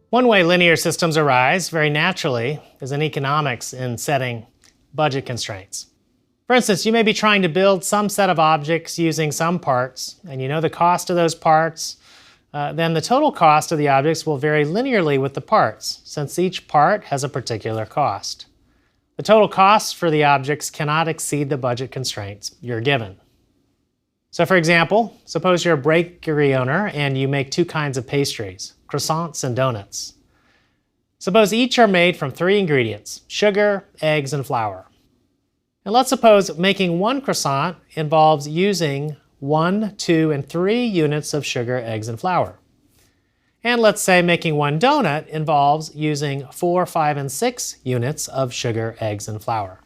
One way linear systems arise very naturally is in economics in setting budget constraints. For instance, you may be trying to build some set of objects using some parts, and you know the cost of those parts. Then the total cost of the objects will vary linearly with the parts, since each part has a particular cost. The total costs for the objects cannot exceed the budget constraints you're given. So for example, suppose you're a bakery owner and you make two kinds of pastries, croissants and donuts. Suppose each are made from 3 ingredients, sugar, eggs, and flour. And let's suppose making one croissant involves using 1, 2, and 3 units of sugar, eggs, and flour. And let's say making one donut involves using 4, 5, and 6 units of sugar, eggs, and flour.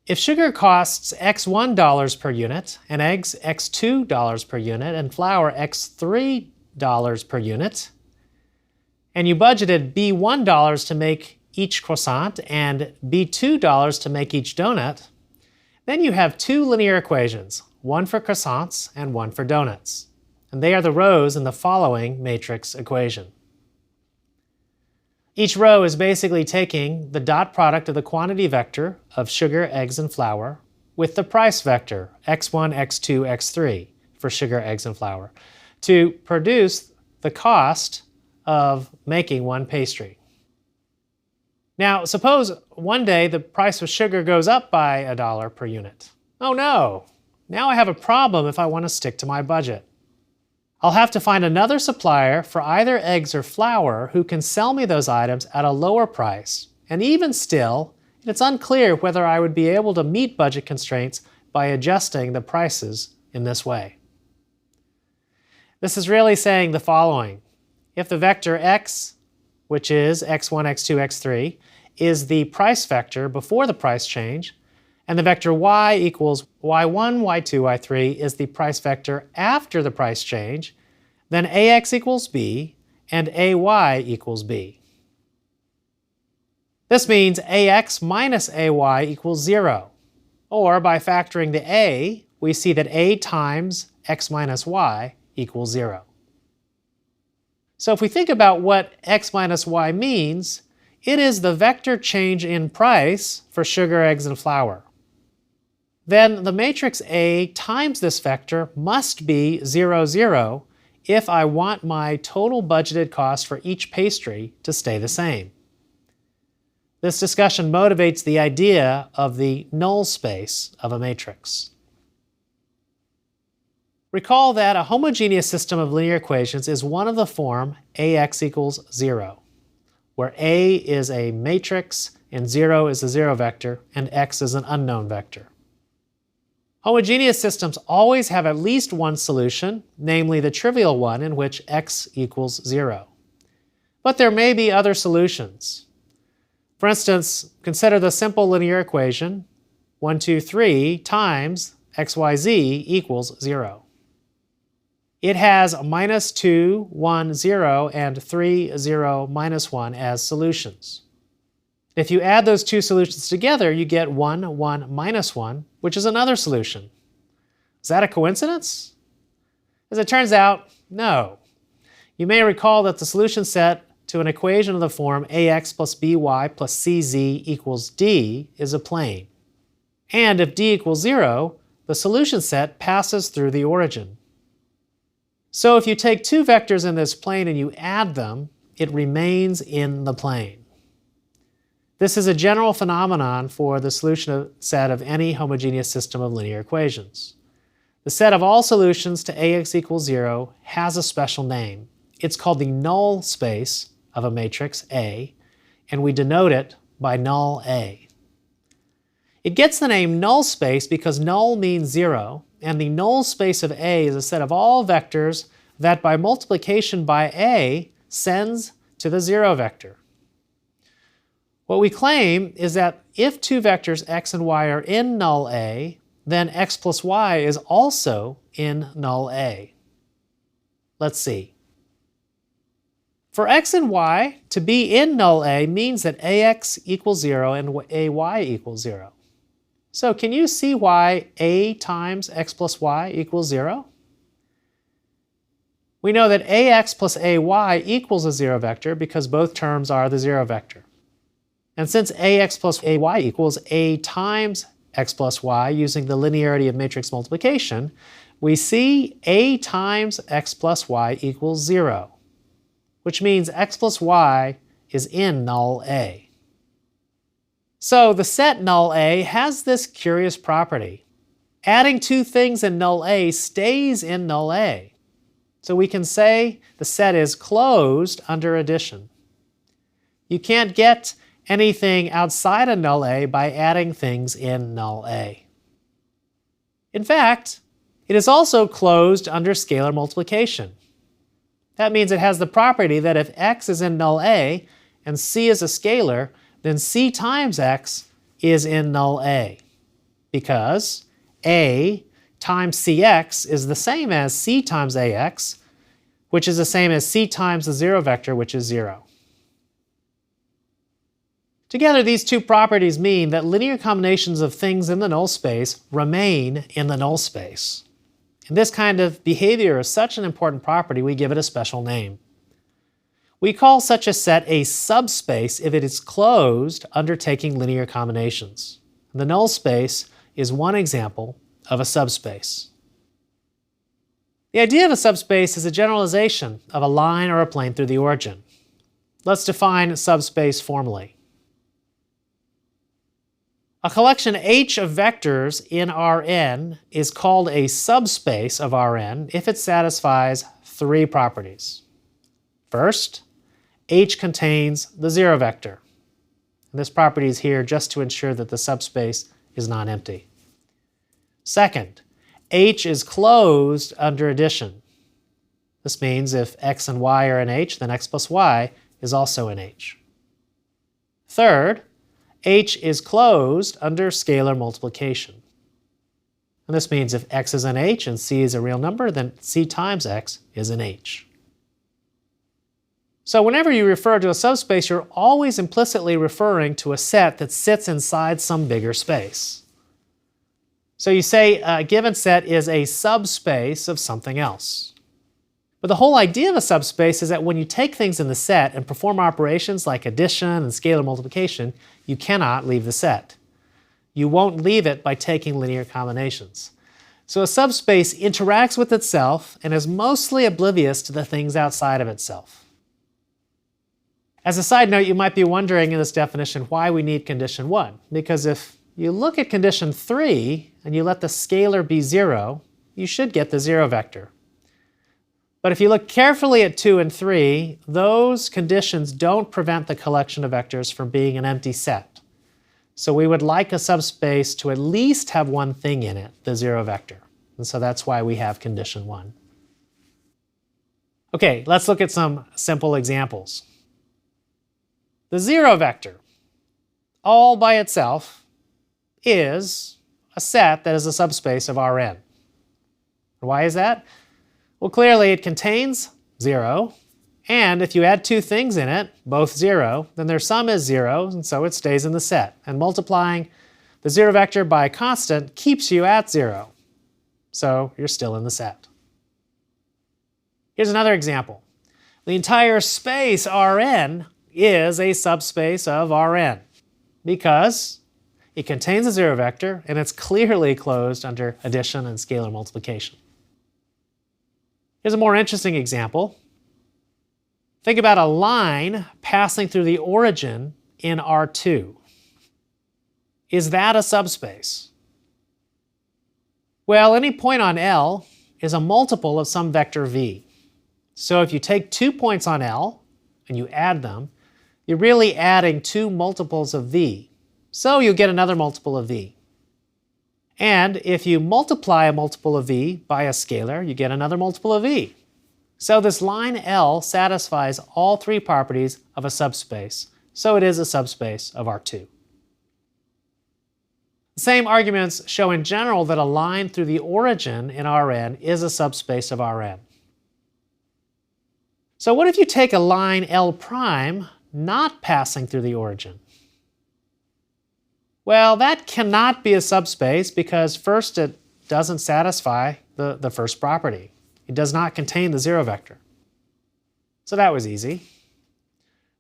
If sugar costs $x1 per unit, and eggs $x2 per unit, and flour $x3 per unit, and you budgeted $b1 to make each croissant and $b2 to make each donut, then you have 2 linear equations, one for croissants and one for donuts. And they are the rows in the following matrix equation. Each row is basically taking the dot product of the quantity vector of sugar, eggs, and flour with the price vector, x1, x2, x3, for sugar, eggs, and flour, to produce the cost of making one pastry. Now, suppose one day the price of sugar goes up by $1 per unit. Oh no! Now I have a problem if I want to stick to my budget. I'll have to find another supplier for either eggs or flour who can sell me those items at a lower price. And even still, it's unclear whether I would be able to meet budget constraints by adjusting the prices in this way. This is really saying the following. If the vector x, which is x1, x2, x3, is the price vector before the price change, and the vector y equals y1, y2, y3 is the price vector after the price change, then ax equals b and ay equals b. This means ax minus ay equals 0. Or by factoring the a, we see that a times x minus y equals 0. So if we think about what x minus y means, it is the vector change in price for sugar, eggs, and flour. Then the matrix A times this vector must be 0, 0 if I want my total budgeted cost for each pastry to stay the same. This discussion motivates the idea of the null space of a matrix. Recall that a homogeneous system of linear equations is one of the form ax equals 0, where A is a matrix and 0 is a 0 vector and x is an unknown vector. Homogeneous systems always have at least one solution, namely the trivial one in which x equals 0. But there may be other solutions. For instance, consider the simple linear equation 1, 2, 3 times xyz equals 0. It has minus 2, 1, 0, and 3, 0, minus 1 as solutions. If you add those two solutions together, you get 1, 1, minus 1, which is another solution. Is that a coincidence? As it turns out, no. You may recall that the solution set to an equation of the form ax plus by plus cz equals d is a plane. And if d equals 0, the solution set passes through the origin. So if you take two vectors in this plane and you add them, it remains in the plane. This is a general phenomenon for the solution set of any homogeneous system of linear equations. The set of all solutions to ax equals 0 has a special name. It's called the null space of a matrix A, and we denote it by null A. It gets the name null space because null means 0, and the null space of A is a set of all vectors that by multiplication by A sends to the 0 vector. What we claim is that if two vectors x and y are in null A, then x plus y is also in null A. Let's see. For x and y, to be in null A means that ax equals 0 and ay equals 0. So can you see why a times x plus y equals 0? We know that ax plus ay equals a 0 vector because both terms are the 0 vector. And since ax plus ay equals a times x plus y using the linearity of matrix multiplication, we see a times x plus y equals 0, which means x plus y is in null A. So the set null A has this curious property. Adding two things in null A stays in null A. So we can say the set is closed under addition. You can't get anything outside of null A by adding things in null A. In fact, it is also closed under scalar multiplication. That means it has the property that if x is in null A and c is a scalar, then c times x is in null A, because a times cx is the same as c times ax, which is the same as c times the 0 vector, which is 0. Together, these two properties mean that linear combinations of things in the null space remain in the null space. And this kind of behavior is such an important property, we give it a special name. We call such a set a subspace if it is closed under taking linear combinations. The null space is one example of a subspace. The idea of a subspace is a generalization of a line or a plane through the origin. Let's define subspace formally. A collection H of vectors in Rn is called a subspace of Rn if it satisfies three properties. First, H contains the 0 vector. And this property is here just to ensure that the subspace is non-empty. Second, H is closed under addition. This means if x and y are in H, then x plus y is also in H. Third, H is closed under scalar multiplication. And this means if x is in H and c is a real number, then c times x is in H. So whenever you refer to a subspace, you're always implicitly referring to a set that sits inside some bigger space. So you say a given set is a subspace of something else. But the whole idea of a subspace is that when you take things in the set and perform operations like addition and scalar multiplication, you cannot leave the set. You won't leave it by taking linear combinations. So a subspace interacts with itself and is mostly oblivious to the things outside of itself. As a side note, you might be wondering in this definition why we need condition 1. Because if you look at condition 3 and you let the scalar be 0, you should get the 0 vector. But if you look carefully at 2 and 3, those conditions don't prevent the collection of vectors from being an empty set. So we would like a subspace to at least have one thing in it, the 0 vector. And so that's why we have condition 1. Okay, let's look at some simple examples. The 0 vector, all by itself, is a set that is a subspace of Rn. Why is that? Well, clearly it contains 0, and if you add two things in it, both 0, then their sum is 0, and so it stays in the set. And multiplying the 0 vector by a constant keeps you at 0, so you're still in the set. Here's another example. The entire space Rn is a subspace of Rn because it contains a 0 vector and it's clearly closed under addition and scalar multiplication. Here's a more interesting example. Think about a line passing through the origin in R2. Is that a subspace? Well, any point on L is a multiple of some vector v. So if you take 2 points on L and you add them, you're really adding 2 multiples of v. So you get another multiple of v. And if you multiply a multiple of v by a scalar, you get another multiple of v. So this line L satisfies all three properties of a subspace, so it is a subspace of R2. The same arguments show in general that a line through the origin in Rn is a subspace of Rn. So what if you take a line L' not passing through the origin? Well, that cannot be a subspace because first it doesn't satisfy the first property. It does not contain the zero vector. So that was easy.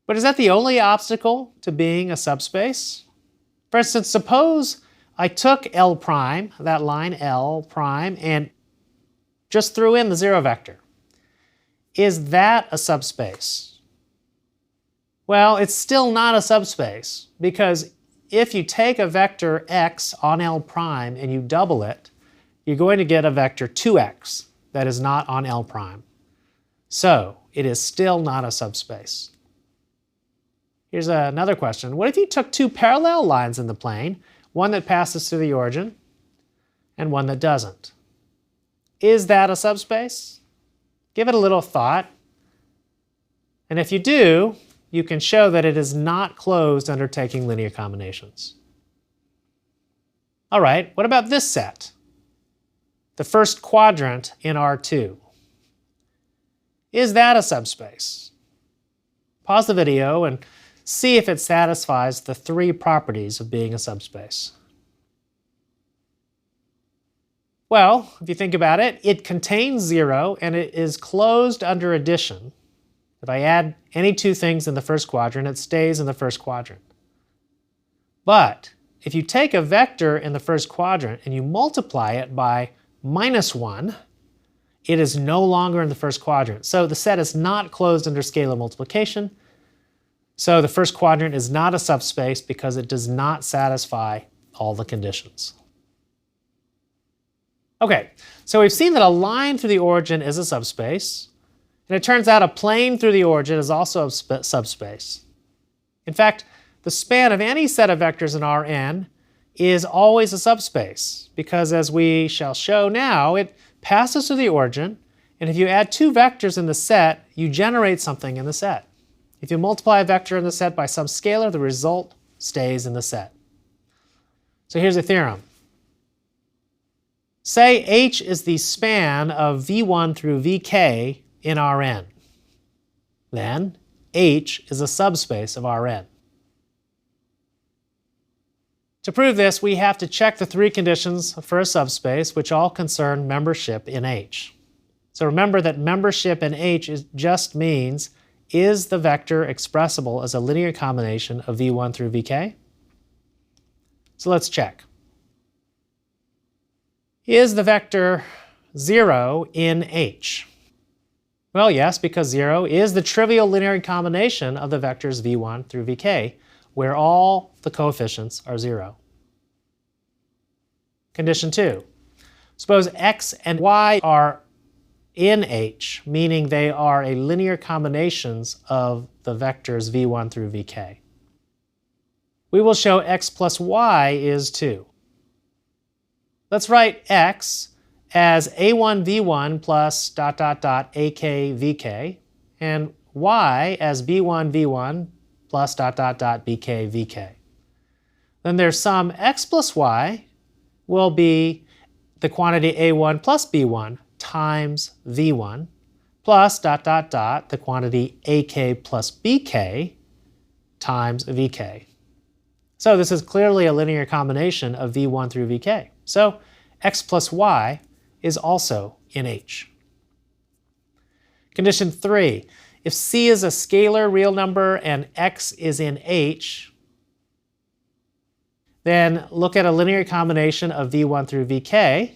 But is that the only obstacle to being a subspace? For instance, suppose I took L', that line L', and just threw in the zero vector. Is that a subspace? Well, it's still not a subspace because if you take a vector x on L' and you double it, you're going to get a vector 2x that is not on L'. So it is still not a subspace. Here's another question. What if you took two parallel lines in the plane, one that passes through the origin and one that doesn't? Is that a subspace? Give it a little thought. And if you do, you can show that it is not closed under taking linear combinations. All right, what about this set? The first quadrant in R2. Is that a subspace? Pause the video and see if it satisfies the three properties of being a subspace. Well, if you think about it, it contains 0 and it is closed under addition. If I add any two things in the first quadrant, it stays in the first quadrant. But if you take a vector in the first quadrant and you multiply it by -1, it is no longer in the first quadrant. So the set is not closed under scalar multiplication. So the first quadrant is not a subspace because it does not satisfy all the conditions. Okay, so we've seen that a line through the origin is a subspace. And it turns out a plane through the origin is also a subspace. In fact, the span of any set of vectors in Rn is always a subspace because, as we shall show now, it passes through the origin, and if you add two vectors in the set, you generate something in the set. If you multiply a vector in the set by some scalar, the result stays in the set. So here's a theorem. Say H is the span of V1 through Vk in Rn. Then H is a subspace of Rn. To prove this, we have to check the three conditions for a subspace, which all concern membership in H. So remember that membership in H just means, is the vector expressible as a linear combination of V1 through Vk? So let's check. Is the vector 0 in H? Well, yes, because 0 is the trivial linear combination of the vectors v1 through vk, where all the coefficients are 0. Condition 2. Suppose x and y are in H, meaning they are a linear combinations of the vectors v1 through vk. We will show x plus y is 2. Let's write x as a1 v1 plus ... ak vk, and y as b1 v1 plus ... bk vk. Then their sum x plus y will be the quantity a1 plus b1 times v1 plus ... the quantity ak plus bk times vk. So this is clearly a linear combination of v1 through vk. So x plus y is also in H. Condition 3. If C is a scalar real number and x is in H, then look at a linear combination of v1 through vk.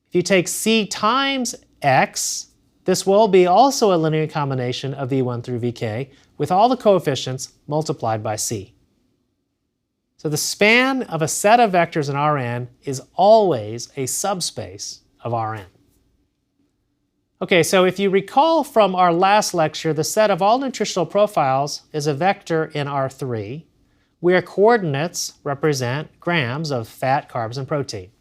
If you take C times x, this will be also a linear combination of v1 through vk with all the coefficients multiplied by C. So the span of a set of vectors in Rn is always a subspace of Rn. Okay, so if you recall from our last lecture, the set of all nutritional profiles is a vector in R3, where coordinates represent grams of fat, carbs, and protein.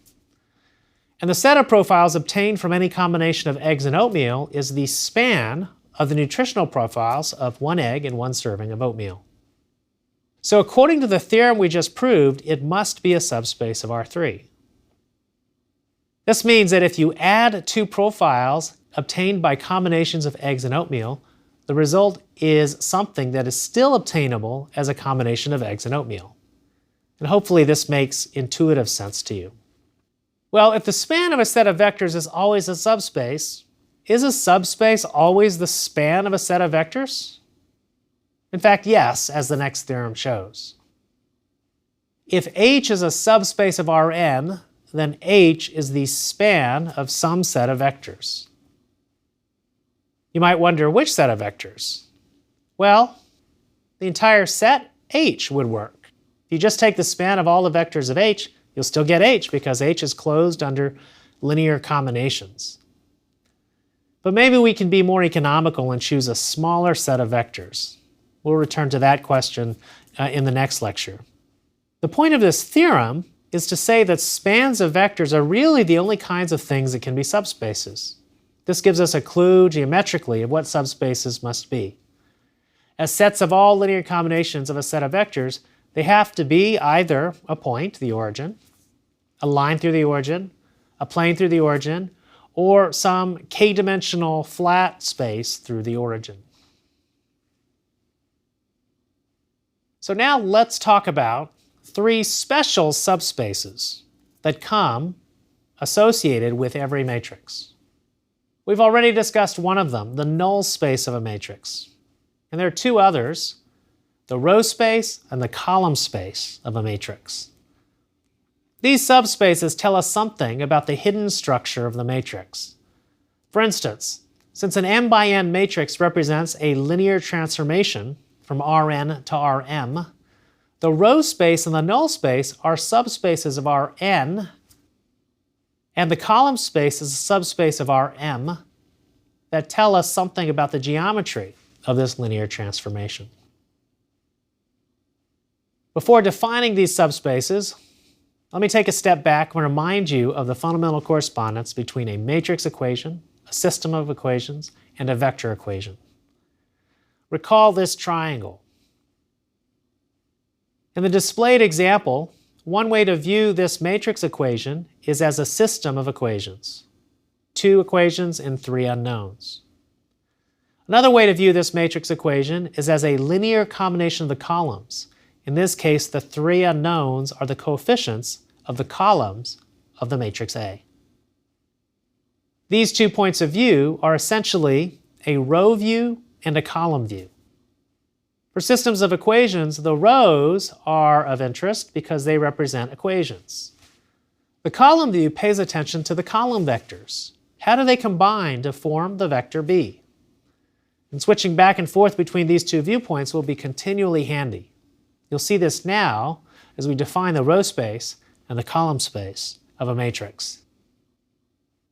And the set of profiles obtained from any combination of eggs and oatmeal is the span of the nutritional profiles of one egg and one serving of oatmeal. So according to the theorem we just proved, it must be a subspace of R3. This means that if you add two profiles obtained by combinations of eggs and oatmeal, the result is something that is still obtainable as a combination of eggs and oatmeal. And hopefully this makes intuitive sense to you. Well, if the span of a set of vectors is always a subspace, is a subspace always the span of a set of vectors? In fact, yes, as the next theorem shows. If H is a subspace of Rn, then H is the span of some set of vectors. You might wonder which set of vectors? Well, the entire set H would work. If you just take the span of all the vectors of H, you'll still get H because H is closed under linear combinations. But maybe we can be more economical and choose a smaller set of vectors. We'll return to that question in the next lecture. The point of this theorem is to say that spans of vectors are really the only kinds of things that can be subspaces. This gives us a clue geometrically of what subspaces must be. As sets of all linear combinations of a set of vectors, they have to be either a point, the origin, a line through the origin, a plane through the origin, or some k-dimensional flat space through the origin. So now let's talk about three special subspaces that come associated with every matrix. We've already discussed one of them, the null space of a matrix. And there are two others, the row space and the column space of a matrix. These subspaces tell us something about the hidden structure of the matrix. For instance, since an m by n matrix represents a linear transformation from Rn to Rm, the row space and the null space are subspaces of Rn, and the column space is a subspace of Rm that tell us something about the geometry of this linear transformation. Before defining these subspaces, let me take a step back and remind you of the fundamental correspondence between a matrix equation, a system of equations, and a vector equation. Recall this triangle. In the displayed example, one way to view this matrix equation is as a system of equations. Two equations and three unknowns. Another way to view this matrix equation is as a linear combination of the columns. In this case, the three unknowns are the coefficients of the columns of the matrix A. These 2 points of view are essentially a row view and a column view. For systems of equations, the rows are of interest because they represent equations. The column view pays attention to the column vectors. How do they combine to form the vector B? And switching back and forth between these two viewpoints will be continually handy. You'll see this now as we define the row space and the column space of a matrix.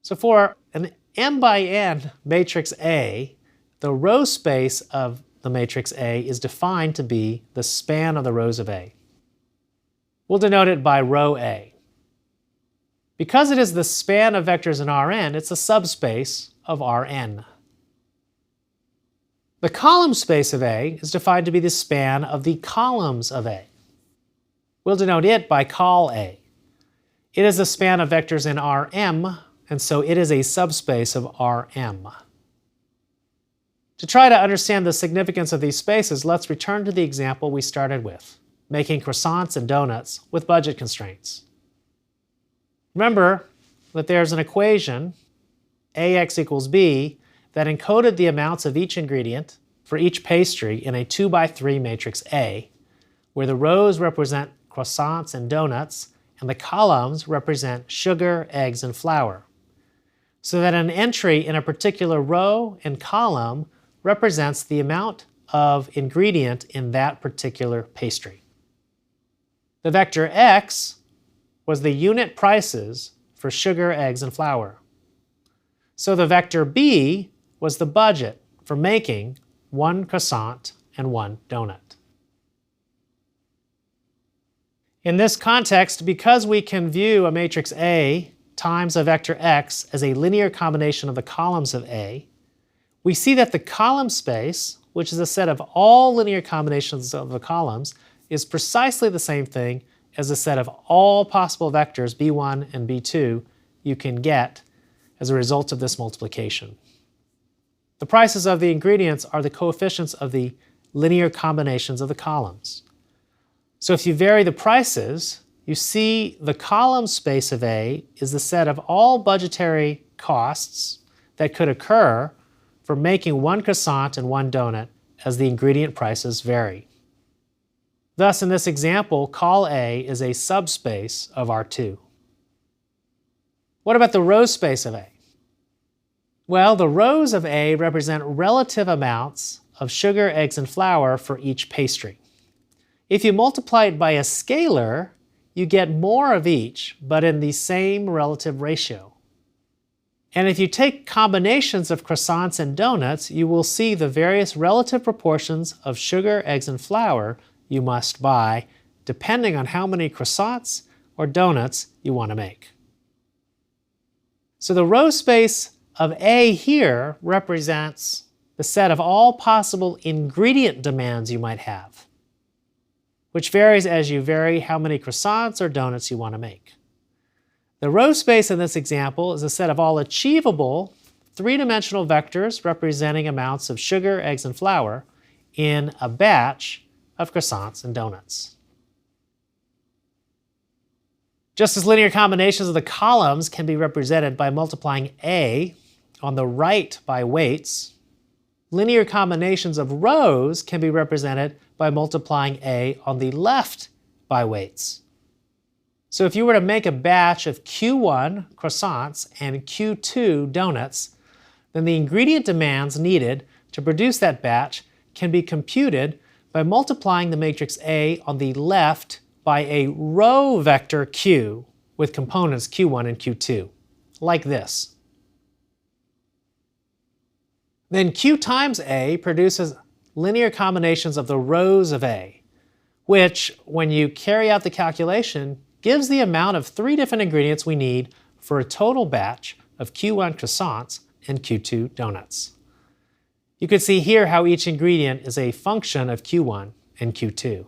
So for an m by n matrix A, the row space of the matrix A is defined to be the span of the rows of A. We'll denote it by row A. Because it is the span of vectors in Rn, it's a subspace of Rn. The column space of A is defined to be the span of the columns of A. We'll denote it by col A. It is the span of vectors in Rm, and so it is a subspace of Rm. To try to understand the significance of these spaces, let's return to the example we started with, making croissants and donuts with budget constraints. Remember that there's an equation, Ax equals b, that encoded the amounts of each ingredient for each pastry in a 2 by 3 matrix A, where the rows represent croissants and donuts, and the columns represent sugar, eggs, and flour, so that an entry in a particular row and column represents the amount of ingredient in that particular pastry. The vector x was the unit prices for sugar, eggs, and flour. So the vector b was the budget for making 1 croissant and 1 donut. In this context, because we can view a matrix A times a vector x as a linear combination of the columns of A, we see that the column space, which is a set of all linear combinations of the columns, is precisely the same thing as a set of all possible vectors b1 and b2 you can get as a result of this multiplication. The prices of the ingredients are the coefficients of the linear combinations of the columns. So if you vary the prices, you see the column space of A is the set of all budgetary costs that could occur for making one croissant and one donut as the ingredient prices vary. Thus, in this example, col A is a subspace of R2. What about the row space of A? Well, the rows of A represent relative amounts of sugar, eggs, and flour for each pastry. If you multiply it by a scalar, you get more of each, but in the same relative ratio. And if you take combinations of croissants and donuts, you will see the various relative proportions of sugar, eggs, and flour you must buy, depending on how many croissants or donuts you want to make. So the row space of A here represents the set of all possible ingredient demands you might have, which varies as you vary how many croissants or donuts you want to make. The row space in this example is a set of all achievable three-dimensional vectors representing amounts of sugar, eggs, and flour in a batch of croissants and donuts. Just as linear combinations of the columns can be represented by multiplying A on the right by weights, linear combinations of rows can be represented by multiplying A on the left by weights. So if you were to make a batch of Q1 croissants and Q2 donuts, then the ingredient demands needed to produce that batch can be computed by multiplying the matrix A on the left by a row vector Q with components Q1 and Q2, like this. Then Q times A produces linear combinations of the rows of A, which, when you carry out the calculation, gives the amount of three different ingredients we need for a total batch of Q1 croissants and Q2 donuts. You can see here how each ingredient is a function of Q1 and Q2.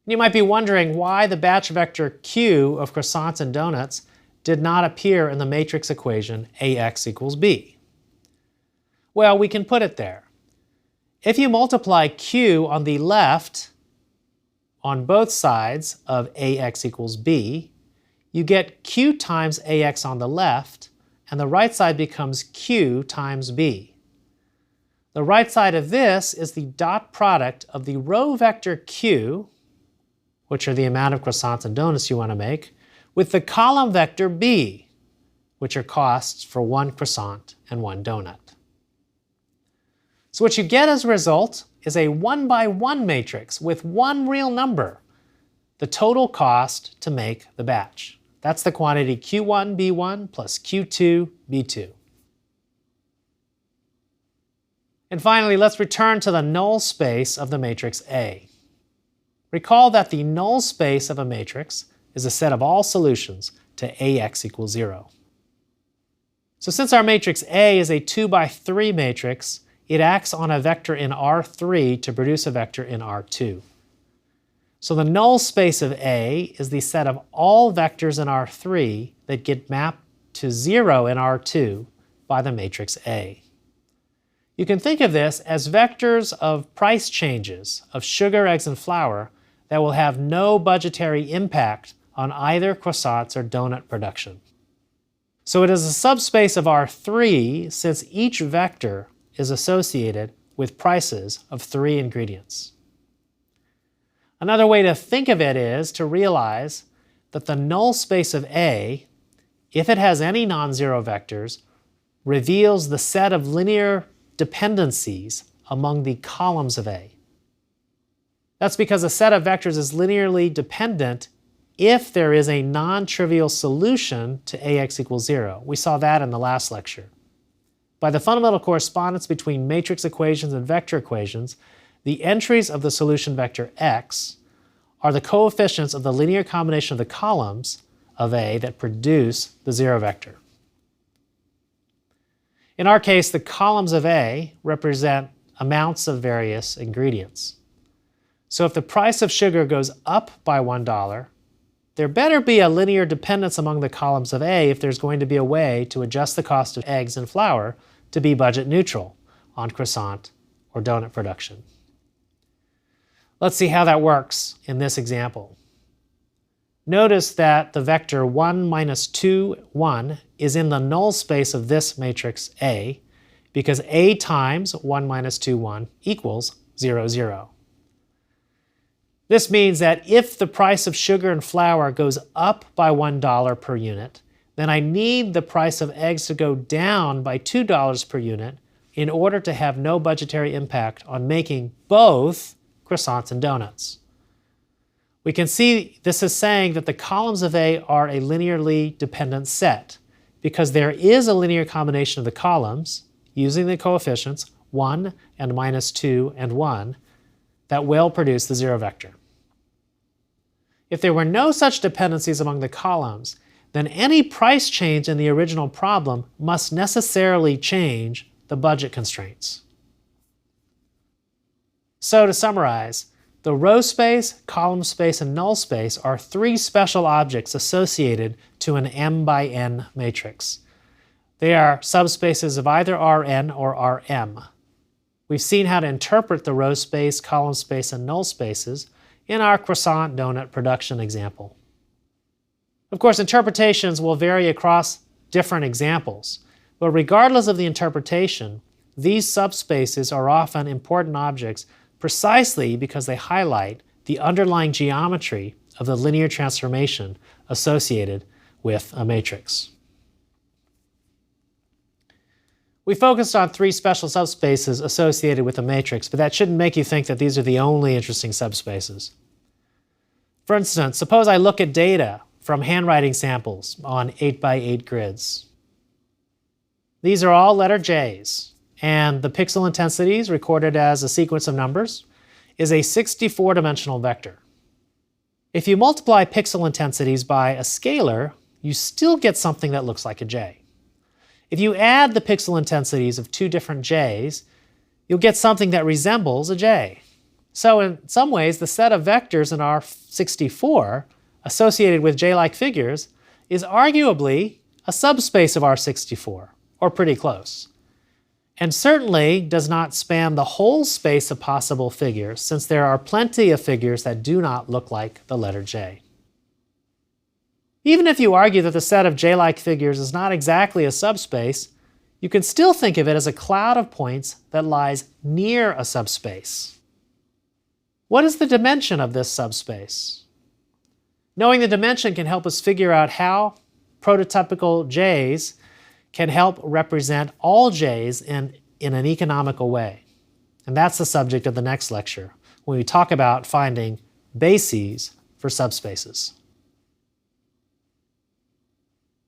You might be wondering why the batch vector Q of croissants and donuts did not appear in the matrix equation AX equals B. Well, we can put it there. If you multiply Q on the left on both sides of AX equals B, you get Q times AX on the left, and the right side becomes Q times B. The right side of this is the dot product of the row vector Q, which are the amount of croissants and donuts you want to make, with the column vector B, which are costs for one croissant and one donut. So what you get as a result is a 1-by-1 matrix with one real number, the total cost to make the batch. That's the quantity Q1 B1 plus Q2 B2. And finally, let's return to the null space of the matrix A. Recall that the null space of a matrix is a set of all solutions to AX equals 0. So since our matrix A is a 2-by-3 matrix, it acts on a vector in R3 to produce a vector in R2. So the null space of A is the set of all vectors in R3 that get mapped to 0 in R2 by the matrix A. You can think of this as vectors of price changes of sugar, eggs, and flour that will have no budgetary impact on either croissants or donut production. So it is a subspace of R3 since each vector is associated with prices of 3 ingredients. Another way to think of it is to realize that the null space of A, if it has any non-zero vectors, reveals the set of linear dependencies among the columns of A. That's because a set of vectors is linearly dependent if there is a non-trivial solution to AX equals 0. We saw that in the last lecture. By the fundamental correspondence between matrix equations and vector equations, the entries of the solution vector x are the coefficients of the linear combination of the columns of A that produce the 0 vector. In our case, the columns of A represent amounts of various ingredients. So if the price of sugar goes up by $1, there better be a linear dependence among the columns of A if there's going to be a way to adjust the cost of eggs and flour to be budget neutral on croissant or donut production. Let's see how that works in this example. Notice that the vector 1 minus 2, 1 is in the null space of this matrix A, because A times 1 minus 2, 1 equals 0, 0. This means that if the price of sugar and flour goes up by $1 per unit, then I need the price of eggs to go down by $2 per unit in order to have no budgetary impact on making both croissants and donuts. We can see this is saying that the columns of A are a linearly dependent set because there is a linear combination of the columns using the coefficients 1 and minus 2 and 1 that will produce the zero vector. If there were no such dependencies among the columns, then any price change in the original problem must necessarily change the budget constraints. So to summarize, the row space, column space, and null space are three special objects associated to an m by n matrix. They are subspaces of either Rn or Rm. We've seen how to interpret the row space, column space, and null spaces in our croissant donut production example. Of course, interpretations will vary across different examples, but regardless of the interpretation, these subspaces are often important objects precisely because they highlight the underlying geometry of the linear transformation associated with a matrix. We focused on three special subspaces associated with a matrix, but that shouldn't make you think that these are the only interesting subspaces. For instance, suppose I look at data from handwriting samples on 8 by 8 grids. These are all letter J's, and the pixel intensities recorded as a sequence of numbers is a 64-dimensional vector. If you multiply pixel intensities by a scalar, you still get something that looks like a J. If you add the pixel intensities of two different J's, you'll get something that resembles a J. So in some ways, the set of vectors in R64 associated with J-like figures is arguably a subspace of R64, or pretty close. And certainly does not span the whole space of possible figures, since there are plenty of figures that do not look like the letter J. Even if you argue that the set of J-like figures is not exactly a subspace, you can still think of it as a cloud of points that lies near a subspace. What is the dimension of this subspace? Knowing the dimension can help us figure out how prototypical J's can help represent all J's in an economical way. And that's the subject of the next lecture, when we talk about finding bases for subspaces.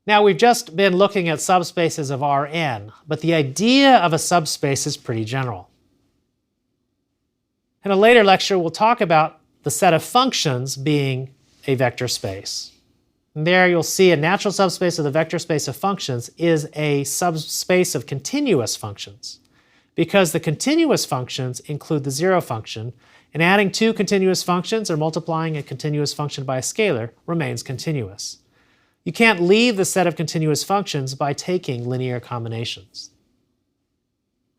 Now, we've just been looking at subspaces of Rn, but the idea of a subspace is pretty general. In a later lecture, we'll talk about the set of functions being a vector space. And there you'll see a natural subspace of the vector space of functions is a subspace of continuous functions, because the continuous functions include the zero function, and adding two continuous functions or multiplying a continuous function by a scalar remains continuous. You can't leave the set of continuous functions by taking linear combinations.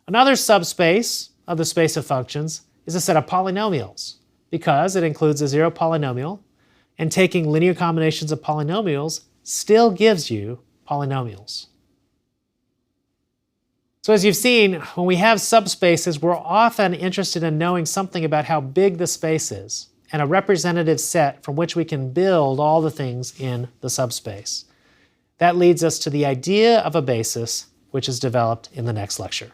Another subspace of the space of functions is a set of polynomials, because it includes a zero polynomial, and taking linear combinations of polynomials still gives you polynomials. So as you've seen, when we have subspaces, we're often interested in knowing something about how big the space is, and a representative set from which we can build all the things in the subspace. That leads us to the idea of a basis, which is developed in the next lecture.